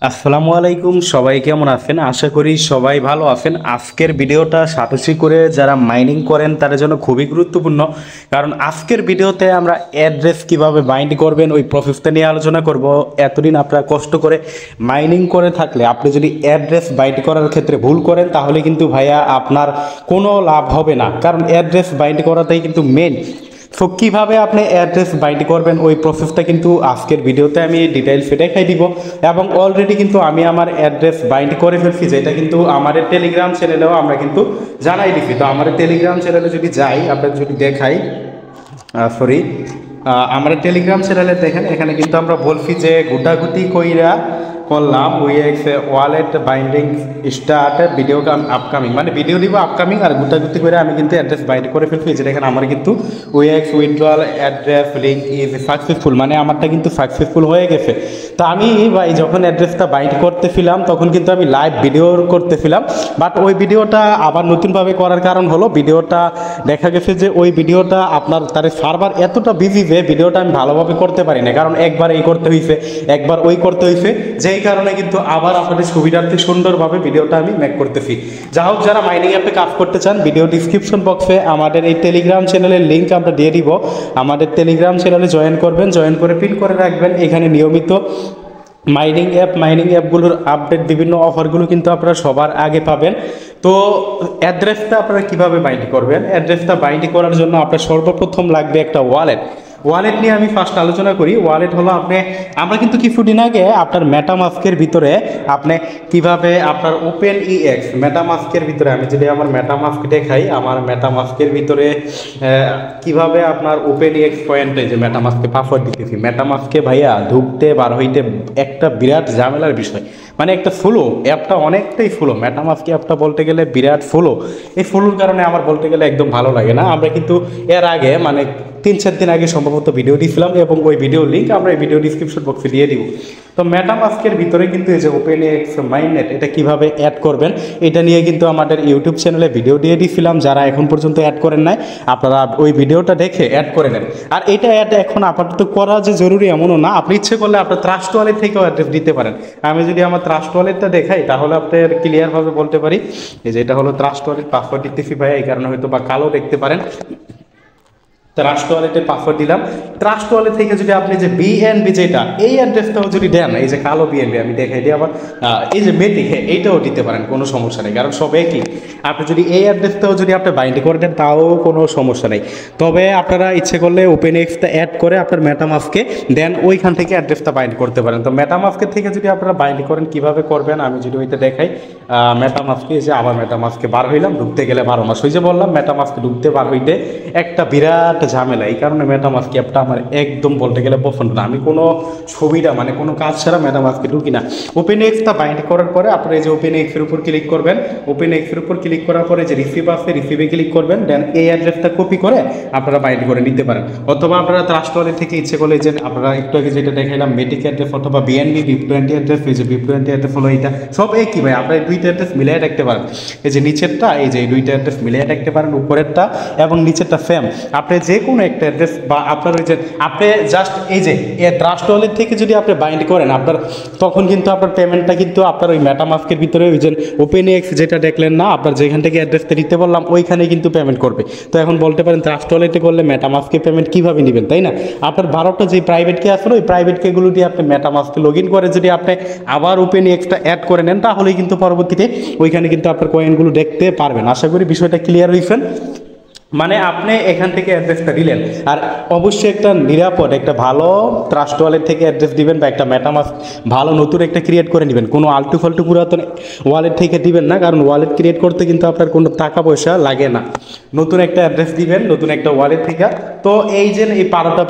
আসসালামু আলাইকুম, সবাই কেমন আছেন? আশা করি সবাই ভালো আছেন। আজকের ভিডিওটা সাতোশি করে যারা মাইনিং করেন তাদের জন্য খুবই গুরুত্বপূর্ণ, কারণ আজকের ভিডিওতে আমরা অ্যাড্রেস কিভাবে বাইন্ড করবেন ওই প্রসেসটা নিয়ে আলোচনা করব। এতদিন আপনারা কষ্ট করে মাইনিং করে থাকলে আপনি যদি অ্যাড্রেস বাইন্ড করার ক্ষেত্রে ভুল করেন তাহলে কিন্তু ভাইয়া আপনার কোনো লাভ হবে না, কারণ অ্যাড্রেস বাইন্ড করাটাই কিন্তু মেন। সো কীভাবে আপনি অ্যাড্রেস বাইন্ড করবেন ওই প্রসেসটা কিন্তু আজকের ভিডিওতে আমি ডিটেইলসে দেখাই দিব, এবং অলরেডি কিন্তু আমি আমার অ্যাড্রেস বাইন্ড করে ফেলছি, যেটা কিন্তু আমাদের টেলিগ্রাম চ্যানেলেও আমরা কিন্তু জানাই দিচ্ছি। তো আমাদের টেলিগ্রাম চ্যানেলে যদি যাই, আপনার যদি দেখাই, আমাদের টেলিগ্রাম চ্যানেলে দেখেন, এখানে কিন্তু আমরা বলছি যে গুটাগুটি কইরা করলাম উইএক্স wallet binding start video upcoming, মানে ভিডিও দিব আপকামিং, আর গুটাগুটি করে আমি কিন্তু অ্যাড্রেস বাইন্ড করে ফেলছি। যেটা এখানে আমার কিন্তু উইএক্স withdrawal address link is successful, মানে আমারটা কিন্তু সাকসেসফুল হয়ে গেছে। তো আমি ভাই যখন অ্যাড্রেসটা বাইন্ড করতেছিলাম তখন কিন্তু আমি লাইভ ভিডিও করতেছিলাম, বাট ওই ভিডিওটা আবার নতুনভাবে করার কারণ হলো ভিডিওটা দেখা গেছে যে ওই ভিডিওটা আপনার তার সার্ভার এতটা বিজি যে ভিডিওটা আমি ভালোভাবে করতে পারি না, কারণ একবার এই করতে হয়েছে, একবার ওই করতে হয়েছে, যেই কারণে কিন্তু আবার আপনাদের সুবিধার্থে সুন্দরভাবে ভিডিওটা আমি মেক করতেছি। যা হোক, যারা মাইনিং অ্যাপে কাজ করতে চান, ভিডিও ডিসক্রিপশন বক্সে আমাদের এই টেলিগ্রাম চ্যানেলের লিঙ্ক আমরা দিয়ে দিব। আমাদের টেলিগ্রাম চ্যানেলে জয়েন করবেন, জয়েন করে পিন করে রাখবেন। এখানে নিয়মিত মাইনিং অ্যাপগুলোর আপডেট, বিভিন্ন অফারগুলো কিন্তু আপনারা সবার আগে পাবেন। তো অ্যাড্রেসটা আপনারা কীভাবে বাইন্ড করবেন? অ্যাড্রেসটা বাইন্ড করার জন্য আপনার সর্বপ্রথম লাগবে একটা ওয়ালেট নিয়ে আমি ফার্স্ট আলোচনা করি। ওয়ালেট হলো আমরা কিন্তু কিছুদিন আগে আপনার মেটামাস্কের ভিতরে আপনি কিভাবে আপনার ওপেন ইএক্স মেটামাস্কের ভিতরে, আমি যদি আমার মেটামাস্ক দেখাই, আমার মেটামাস্কের ভিতরে কিভাবে আপনার ওপেন ইএক্স পয়েন্টে যে মেটামাস্কে পাসওয়ার্ড দিতেছি, মেটামাস্কে ভাইয়া ঢুকতে বার হইতে একটা বিরাট ঝামেলার বিষয়, মানে একটা ফ্লো, অ্যাপটা অনেকটাই ফ্লো। মেটামাস্ক অ্যাপটা বলতে গেলে বিরাট ফ্লো। এই ফ্লোর কারণে আমার বলতে গেলে একদম ভালো লাগে না। আমরা কিন্তু এর আগে মানে 3-4 দিন আগে সম্ভবত ভিডিও দিয়েছিলাম, এবং ওই ভিডিও লিঙ্ক আমরা এই ভিডিও ডিসক্রিপশন বক্সে দিয়ে দিব। তো মেটামাস্কের ভিতরে কিন্তু এই যে ওপেন এক্স মাইননেট, এটা কিভাবে অ্যাড করবেন এটা নিয়ে কিন্তু আমাদের ইউটিউব চ্যানেলে ভিডিও দিয়ে দিয়েছিলাম। যারা এখন পর্যন্ত অ্যাড করেন নাই, আপনারা ওই ভিডিওটা দেখে অ্যাড করে নেন। আর এটা অ্যাড এখন আপাতত করা যে জরুরি এমনও না, আপনি ইচ্ছে করলে আপনার ট্রাস্ট ওয়ালেট থেকেও অ্যাড্রেস দিতে পারেন। আমি যদি আমার ট্রাস্ট ওয়ালেটটা দেখাই তাহলে আপনার ক্লিয়ারভাবে বলতে পারি। এই যে এটা হলো ট্রাস্ট ওয়ালেট, পাসওয়ার্ড দিতেছি ভাইয়া, এই কারণে হয়তো বা কালো দেখতে পারেন। ট্রাস্ট ওয়ালেটে পাসওয়ার্ড দিলাম। ট্রাস্ট ওয়ালেট থেকে যদি আপনি যে বিএনবি, যেটা এই অ্যাড্রেসটাও যদি দেন, এই যে কালো বিএনবি আমি দেখাই দিই আবার, এই যে মেটিক, হ্যাঁ এইটাও দিতে পারেন, কোনো সমস্যা নেই, কারণ সব একই। আপনি যদি এই অ্যাড্রেসটাও যদি আপনি বাইন্ড করে দেন তাও কোনো সমস্যা নেই। তবে আপনারা ইচ্ছে করলে ওপেন এক্সটা অ্যাড করে আপনার মেটামাস্কে দেন ওইখান থেকে অ্যাড্রেসটা বাইন্ড করতে পারেন। তো মেটামাস্কের থেকে যদি আপনারা বাইন্ড করেন, কীভাবে করবেন আমি যদি ওইটা দেখাই, মেটামাস্কে এসে আবার মেটামাস্কে বার হইলাম, ঢুকতে গেলে 12 মাস। ওই যে বললাম মেটামাস্কে ঢুকতে বার হইতে একটা বিরাট ঝামেলা, এই কারণে মেটামাস্ক অ্যাপটা আমার একদম বলতে গেলে পছন্দ না। আমি কোনো সুবিধা মানে কোনো কাজ ছাড়া মেটামাস্কে ঢুকি না। ওপেন এক্সটা বাইন্ড করার পরে আপনারা এই যে ওপেন এক্সের উপর ক্লিক করবেন। ওপেন এক্সের উপর ক্লিক করার পরে যে রিসিভ আছে, রিসিভে ক্লিক করবেন, দেন এই অ্যাড্রেসটা কপি করে আপনারা বাইন্ড করে নিতে পারেন। অথবা আপনারা ট্রাস্ট ওয়ালেট থেকে ইচ্ছে করলে যে আপনারা একটু আগে যেটা দেখাইলাম মেটিক অ্যাড্রেস অথবা বিএনবি BIP20 অ্যাড্রেস, এই যে BIP20 অ্যাড্রেস হলো এইটা, সব একই ভাই। আপনারা এই দুইটা অ্যাড্রেস মিলিয়ে রাখতে পারেন। এই যে নিচেরটা, এই যে এই দুইটা অ্যাড্রেস মিলিয়ে রাখতে পারেন, উপরেরটা এবং নিচেরটা সেম। আপনি যে কোনো একটা অ্যাড্রেস বা আপনার ওই যে আপনি জাস্ট এই যে ট্রাস্ট ওয়ালেট থেকে যদি আপনি বাইন্ড করেন আপনার, তখন কিন্তু আপনার পেমেন্টটা কিন্তু আপনার ওই মেটামাস্কের ভিতরে ওই যে ওপেন এক্স যেটা দেখলেন না, আপনার যেখান থেকে অ্যাড্রেসটা দিতে বললাম ওইখানে কিন্তু পেমেন্ট করবে। তো এখন বলতে পারেন ট্রাস্ট ওয়ালেটে করলে মেটামাস্কে পেমেন্ট কীভাবে নেবেন, তাই না? আপনার 12টা যে প্রাইভেট কে আসলে ওই প্রাইভেট কেগুলো দিয়ে আপনি মেটামাস্কে লগ ইন করে যদি আপনি আবার ওপেন এক্সটা অ্যাড করে নেন, তাহলেই কিন্তু পরবর্তীতে ওইখানে কিন্তু আপনার কয়েনগুলো দেখতে পারবেন। আশা করি বিষয়টা ক্লিয়ার হয়েছেন। মানে আপনি এখান থেকে অ্যাড্রেসটা দিলেন, আর অবশ্যই একটা নিরাপদ একটা ভালো ট্রাস্ট ওয়ালেট থেকে অ্যাড্রেস দিবেন, বা একটা মেটামাস্ক ভালো নতুন একটা ক্রিয়েট করে নেবেন। কোনো আলটু ফালতু পুরাতন ওয়ালেট থেকে দিবেন না, কারণ ওয়ালেট ক্রিয়েট করতে কিন্তু আপনার কোনো টাকা পয়সা লাগে না। নতুন একটা অ্যাড্রেস দিবেন নতুন একটা ওয়ালেট থেকে। তো এই যে এই 12টা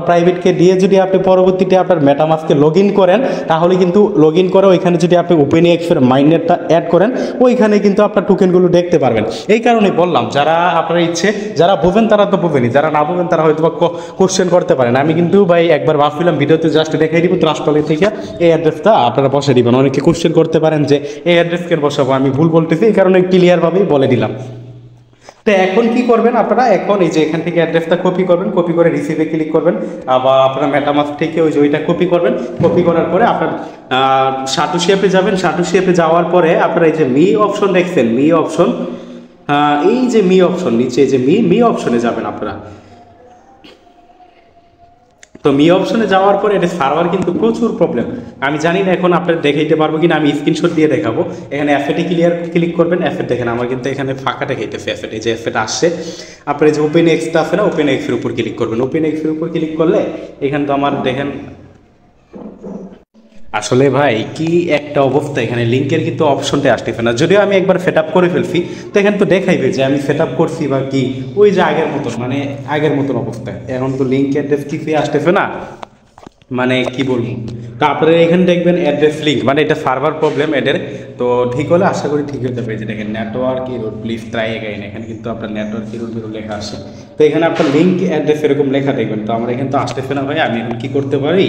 প্রাইভেটকে দিয়ে যদি আপনি পরবর্তীতে আপনার মেটামাস্কে লগ ইন করেন, তাহলে কিন্তু লগ ইন করে ওইখানে যদি আপনি ওপেন এক্সের মাইনেটটা অ্যাড করেন, ওইখানে কিন্তু আপনার টোকেনগুলো দেখতে পারবেন। এই কারণে বললাম, যারা আপনার ইচ্ছে, যারা বোঝেন তারা তো বোঝেনি, যারা না বোঝেন তারা হয়তো কোশ্চেন করতে পারেন। আমি কিন্তু ভাই একবার ভাবছিলাম ভিডিওতে জাস্ট দেখাই দিব ট্রাস্ট ওয়ালেট থেকে এই অ্যাড্রেসটা আপনারা বসে দিবেন। অনেকে কোশ্চেন করতে পারেন যে এই অ্যাড্রেস কেন বসাবো, আমি ভুল বলতেছি, এই কারণে ক্লিয়ারভাবেই বলে দিলাম। তো এখন কি করবেন আপনারা, এখন এই যে এখান থেকে অ্যাড্রেসটা কপি করবেন, কপি করে রিসিভে ক্লিক করবেন, আবার আপনার মেটামাস্ক থেকে ওই যে ওইটা কপি করবেন, কপি করার পরে আপনার সাটোশি অ্যাপে যাবেন, সাটোশি অ্যাপে যাওয়ার পরে আপনারা এই যে মি অপশন দেখছেন, মি অপশন, এই যে মি অপশন নিচে যে মি অপশনে যাবেন আপনারা। তো মি অপশনে যাওয়ার পরে এটা সার্ভার কিন্তু প্রচুর প্রবলেম, আমি জানি না এখন আপনার দেখাইতে পারবো কিনা, আমি স্ক্রিনশট দিয়ে দেখাবো। এখানে অ্যাফেটে ক্লিক করবেন, অ্যাফেট দেখেন আমার কিন্তু এখানে ফাঁকা দেখাইতেছে অ্যাফেট, এই যে অ্যাফেট আসছে। আপনার যে ওপেন এক্সটা আছে না, ওপেন এক্সের উপর ক্লিক করবেন, ওপেন এক্সের উপর ক্লিক করলে এখানে তো আমার দেখেন আসলে ভাই কি একটা অবস্থা, এখানে লিঙ্কের কিন্তু অপশনটা আসতেছে না, যদিও আমি একবার সেট আপ করে ফেলছি, তো এখানে তো দেখাইবে যে আমি সেট আপ করছি বা কি, ওই যে আগের মতন, মানে আগের মতন অবস্থা। এখন তো লিঙ্ক অ্যাড্রেস কিছুই আসতেছে না, মানে কি বলবো। তো আপনারা এখানে দেখবেন অ্যাড্রেস লিঙ্ক, মানে এটা সার্ভার প্রবলেম এদের, তো ঠিক হলে আশা করি ঠিক হয়ে যাবে। যে দেখেন network error please try again, এখানে কিন্তু আপনার নেটওয়ার্ক ইরোর লেখা আসে, তো এখানে আপনার লিঙ্ক অ্যাড্রেস এরকম লেখা দেখবেন। তো আমার এখানে তো আসতেছে না ভাই, আমি এখন কি করতে পারি,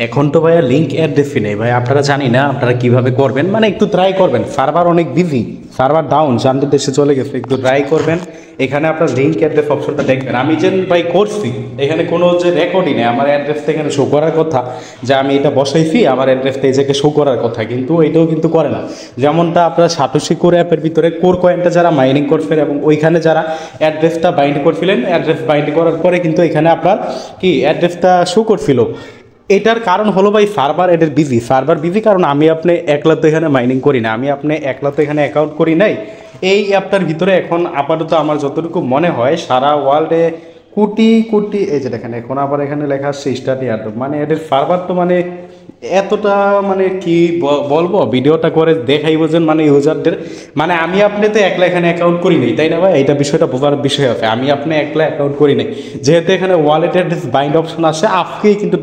এখন তো ভাইয়া লিঙ্ক অ্যাড্রেসই নেই ভাই, আপনারা জানি না আপনারা কিভাবে করবেন, মানে একটু ট্রাই করবেন, সার্ভার অনেক বিজি, সার্ভার ডাউন, চান্দের দেশে চলে গেছে, একটু ট্রাই করবেন। এখানে আপনার লিঙ্ক অ্যাড্রেস অপশনটা দেখবেন, আমি যে ভাই করছি এখানে কোনো যে রেকর্ডই নেই, আমার অ্যাড্রেসটা এখানে শো করার কথা, যে আমি এটা বসাইছি আমার অ্যাড্রেসটা এই জায়গায় শো করার কথা, কিন্তু এটাও কিন্তু করে না। যেমনটা আপনার সাটোশি কোর অ্যাপের ভিতরে কোর কয়েনটা যারা মাইনিং করছেন এবং ওইখানে যারা অ্যাড্রেসটা বাইন্ড করছিলেন, অ্যাড্রেস বাইন্ড করার পরে কিন্তু এখানে আপনার কি অ্যাড্রেসটা শো করছিল। এটার কারণ হলো ভাই সার্ভার এদের বিজি, সার্ভার বিজি, কারণ আমি আপনি একলা তো এখানে মাইনিং করি না, আমি আপনি একলা তো এখানে অ্যাকাউন্ট করি নাই। এই অ্যাপটার ভিতরে এখন আপাতত আমার যতটুকু মনে হয় সারা ওয়ার্ল্ডে কোটি কোটি, এই যে দেখেন এখন আবার এখানে লেখা আসছে স্টার্ট এয়ারড্রপ, মানে এদের সার্ভার তো মানে এতটা, মানে কি বলবো, ভিডিওটা করে দেখাই বোঝেন মানে ইউজারদের, মানে আমি আপনি তো একলা এখানে অ্যাকাউন্ট করি নাই, তাই না ভাই, এইটা বিষয়টা বোঝার বিষয় আছে, আমি আপনি একলা অ্যাকাউন্ট করি নাই, যেহেতু এখানে ওয়ালেটের বাইন্ড অপশন আসে, আজকেই কিন্তু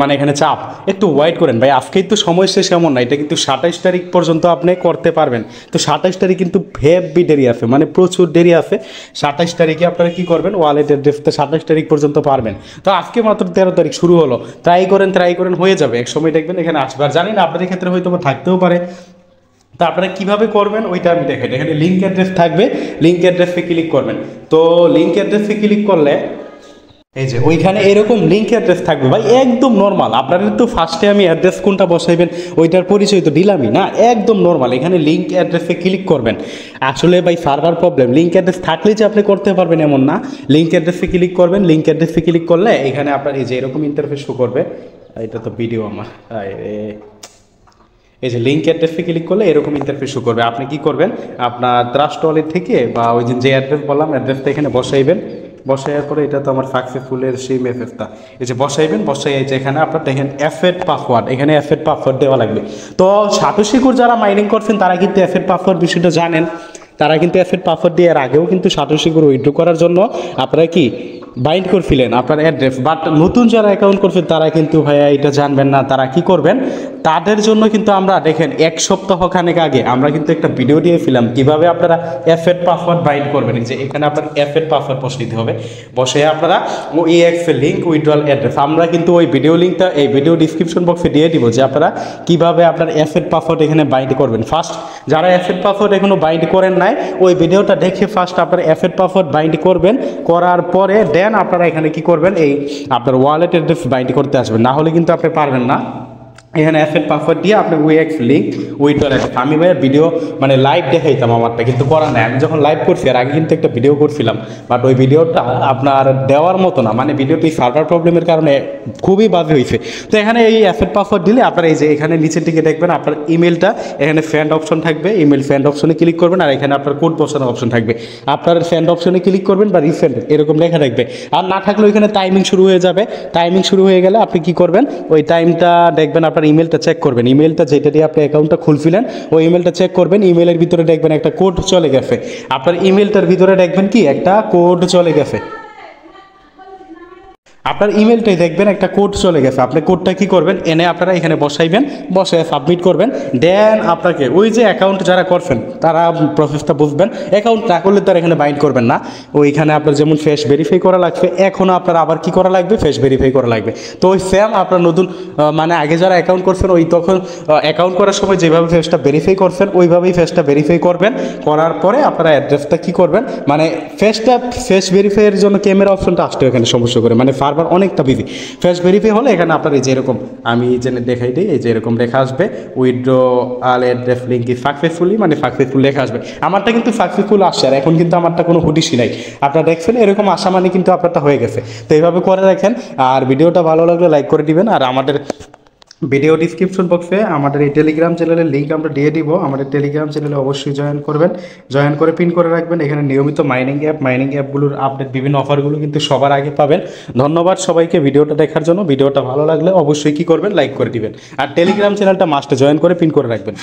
মানে এখানে চাপ, একটু ওয়েট করেন ভাই, আজকেই তো সময় শেষ এমন না, এটা কিন্তু 27 তারিখ পর্যন্ত আপনি করতে পারবেন। তো 27 তারিখ কিন্তু হেভি দেরি আছে, মানে প্রচুর দেরি আছে, 27 তারিখে আপনারা কি করবেন, ওয়ালেটের ড্রেসটা 27 তারিখ পর্যন্ত পারবেন। তো আজকে মাত্র 13 তারিখ শুরু হলো, ট্রাই করেন হয়ে যাবে, এক সময় দেখবেন এখানে আসবে, আর জানি না আপনাদের ক্ষেত্রে হয়তো থাকতেও পারে। তো আপনারা কীভাবে করবেন ওইটা আমি দেখাই, এখানে লিঙ্ক অ্যাড্রেস থাকবে, লিঙ্ক অ্যাড্রেসে ক্লিক করবেন। তো লিঙ্ক অ্যাড্রেসে ক্লিক করলে এই যে ওইখানে এরকম লিঙ্ক অ্যাড্রেস থাকবে ভাই, একদম নর্মাল। আপনাদের তো ফার্স্টে আমি অ্যাড্রেস কোনটা বসাইবেন ওইটার পরিচয় তো দিলামই না, একদম নর্মাল। এখানে লিঙ্ক অ্যাড্রেসে ক্লিক করবেন। আসলে ভাই সার্ভার প্রবলেম, লিঙ্ক অ্যাড্রেস থাকলেই যে আপনি করতে পারবেন এমন না। লিঙ্ক অ্যাড্রেসে ক্লিক করবেন, লিঙ্ক অ্যাড্রেসে ক্লিক করলে এখানে আপনার এই যে এরকম ইন্টারফেস শো করবে, এটা তো ভিডিও আমার, এই যে লিঙ্ক অ্যাড্রেসে ক্লিক করলে এরকম ইন্টারফেস শো করবে। আপনি কি করবেন, আপনার ট্রাস্ট ওয়ালেট থেকে বা ওই যে অ্যাড্রেস বললাম অ্যাড্রেসটা এখানে বসাইবেন, বসাইয়ার পরে এটা তো আমার সাকসেসফুলের সেই মেসেজটা এই যে বসাইবেন, বসাই এই যে এখানে আপনার দেখেন অ্যাফেট পাসওয়ার্ড, এখানে অ্যাফেট পাসওয়ার্ড দেওয়া লাগবে। তো সাটোশি কোর যারা মাইনিং করছেন তারা কিন্তু অ্যাফেট পাসওয়ার্ড বিষয়টা জানেন, তারা কিন্তু অ্যাফেট পাসওয়ার্ড দিয়ে এর আগেও কিন্তু সাটোশি কোর উইথড্র করার জন্য আপনারা কি বাইন্ড করছিলেন আপনার অ্যাড্রেস। বাট নতুন যারা অ্যাকাউন্ট করছেন তারা কিন্তু ভাইয়া এটা জানবেন না, তারা কি করবেন, তাদের জন্য কিন্তু আমরা দেখেন এক সপ্তাহ খানেক আগে আমরা কিন্তু একটা ভিডিও দিয়েছিলাম কিভাবে আপনারা অ্যাফেট পাসওয়ার্ড বাইন্ড করবেন। যে এখানে আপনার অ্যাফেট পাসওয়ার্ড বসাইতে হবে, বসে আপনারা EX লিঙ্ক উইথড্রল অ্যাড্রেস, আমরা কিন্তু ওই ভিডিও লিঙ্কটা এই ভিডিও ডিসক্রিপশন বক্সে দিয়ে দিব যে আপনারা কিভাবে আপনার অ্যাফেট পাসওয়ার্ড এখানে বাইন্ড করবেন। ফার্স্ট যারা অ্যাফেট পাসওয়ার্ড এখনো বাইন্ড করেন নাই ওই ভিডিওটা দেখে ফার্স্ট আপনার অ্যাফেট পাসওয়ার্ড বাইন্ড করবেন, করার পরে দেন আপনারা এখানে কি করবেন, এই আপনার ওয়ালেট অ্যাড্রেস বাইন্ড করতে আসবেন, না হলে কিন্তু আপনি পারবেন না। এখানে অ্যাফেট পাসওয়ার্ড দিয়ে আপনি EX লিঙ্ক উইথড্রল অ্যাড্রেস, আমি ভাই ভিডিও মানে লাইভ দেখাইতাম আমারটা, কিন্তু করার নাই, আমি যখন লাইভ করছি আর আগে কিন্তু একটা ভিডিও করছিলাম, বাট ওই ভিডিওটা আপনার দেওয়ার মতো না, মানে ভিডিওটি সার্ভার প্রবলেমের কারণে খুবই বাজে হয়েছে। তো এখানে এই অ্যাফেট পাসওয়ার্ড দিলে আপনার এই যে এখানে নিচের দিকে দেখবেন আপনার ইমেলটা, এখানে সেন্ড অপশন থাকবে, ইমেল সেন্ড অপশনে ক্লিক করবেন, আর এখানে আপনার কোড বসানোর অপশন থাকবে, আপনার সেন্ড অপশনে ক্লিক করবেন বা রিসেন্ড এরকম লেখা থাকবে। আর না থাকলে ওইখানে টাইমিং শুরু হয়ে যাবে, টাইমিং শুরু হয়ে গেলে আপনি কি করবেন, ওই টাইমটা দেখবেন আপনার ইমেলটা চেক করবেন, ইমেলটা যেটা দিয়ে আপনি অ্যাকাউন্টটা খুলছিলেন ওই ইমেলটা চেক করবেন, ইমেলের ভিতরে দেখবেন একটা কোড চলে গেছে, আপনার ইমেলটার ভিতরে দেখবেন কি একটা কোড চলে গেছে। আপনার ইমেলটাই দেখবেন একটা কোড চলে গেছে, আপনি কোডটা কি করবেন এনে আপনারা এখানে বসাইবেন, বসে সাবমিট করবেন। দেন আপনাকে ওই যে অ্যাকাউন্ট যারা করছেন তারা প্রসেসটা বুঝবেন। অ্যাকাউন্ট না করলে তারা এখানে বাইন্ড করবেন না। ওইখানে আপনার যেমন ফেস ভেরিফাই করা লাগবে, এখনও আপনার আবার কি করা লাগবে, ফেস ভেরিফাই করা লাগবে। তো ওই সেম আপনার নতুন মানে আগে যারা অ্যাকাউন্ট করছেন ওই তখন অ্যাকাউন্ট করার সময় যেভাবে ফেসটা ভেরিফাই করছেন ওইভাবেই ফেসটা ভেরিফাই করবেন। করার পরে আপনারা অ্যাড্রেসটা কি করবেন, মানে ফেস ভেরিফাইয়ের জন্য ক্যামেরা অপশনটা আসতে এখানে সমস্যা করে, মানে সার্ভার অনেকটা বিজি। ফেস ভেরিফাই হলে এখানে আপনার এই যে এরকম আমি যে দেখাই দিই, এই যে এরকম লেখা আসবে withdraw Al address link is successfully, মানে সাকসেসফুল লেখা আসবে। আমারটা কিন্তু সাকসেসফুল আসছে, আর এখন কিন্তু আমারটা কোনো হুডিসই নাই। আপনারা দেখছেন এরকম আসা মানে কিন্তু আপনারটা হয়ে গেছে। তো এইভাবে করে রাখেন। আর ভিডিওটা ভালো লাগলে লাইক করে দিবেন। আর আমাদের ভিডিও ডিসক্রিপশন বক্সে আমাদের এই টেলিগ্রাম চ্যানেলের লিঙ্ক আমরা দিয়ে দিব। আমাদের টেলিগ্রাম চ্যানেলে অবশ্যই জয়েন করবেন, জয়েন করে পিন করে রাখবেন। এখানে নিয়মিত মাইনিং অ্যাপগুলোর আপডেট, বিভিন্ন অফারগুলো কিন্তু সবার আগে পাবেন। ধন্যবাদ সবাইকে ভিডিওটা দেখার জন্য। ভিডিওটা ভালো লাগলে অবশ্যই কি করবেন, লাইক করে দিবেন। আর টেলিগ্রাম চ্যানেলটা মাস্টে জয়েন করে পিন করে রাখবেন।